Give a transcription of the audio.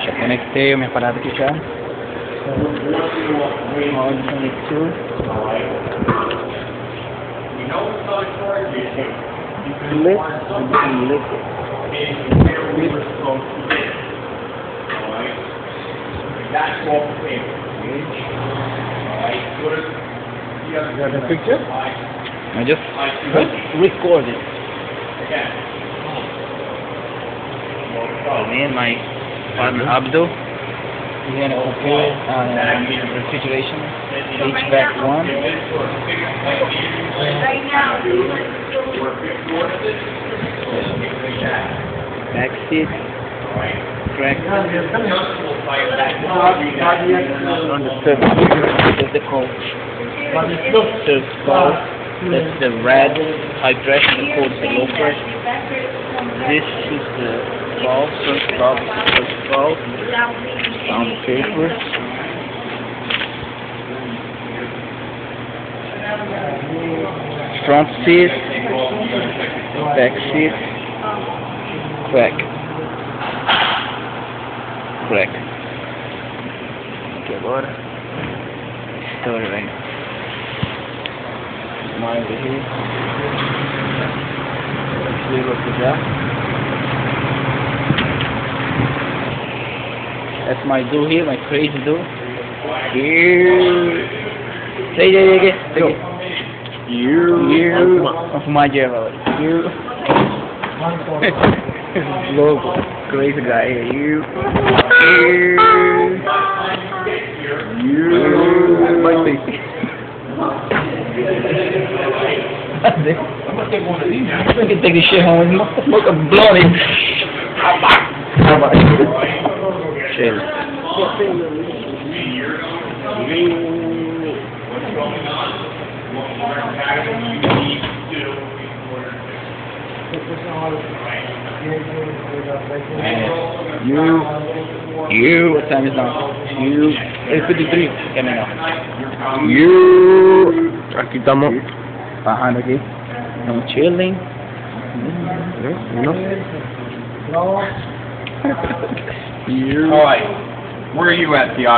Já conectei a minha parada aqui já. Áudio 22. Split and liquid. You got the picture? I just recorded. Me and my partner Abdul. We had a refrigeration, Hvac 1. Back seat, crack on the surface. That's the cold. Surface cold. That's the red high pressure. The cold is the low pressure. This is the valve, first valve. Found the paper. Front seat, back seat, Hvac. Aqui agora. História, velho. Mais aqui. Desligo aqui já. That's my do here, my crazy do. Here. Take it. You. Of my jello. You. Logo. Crazy guy here. You. My face. I can take this shit home and smoke a blunt in. Chill. You. What time is now? You. 8:53. Get me now. You. Aqui estamos. Bajando aqui. Estamos chilling. No. You. Alright. Where are you at, Thiagao?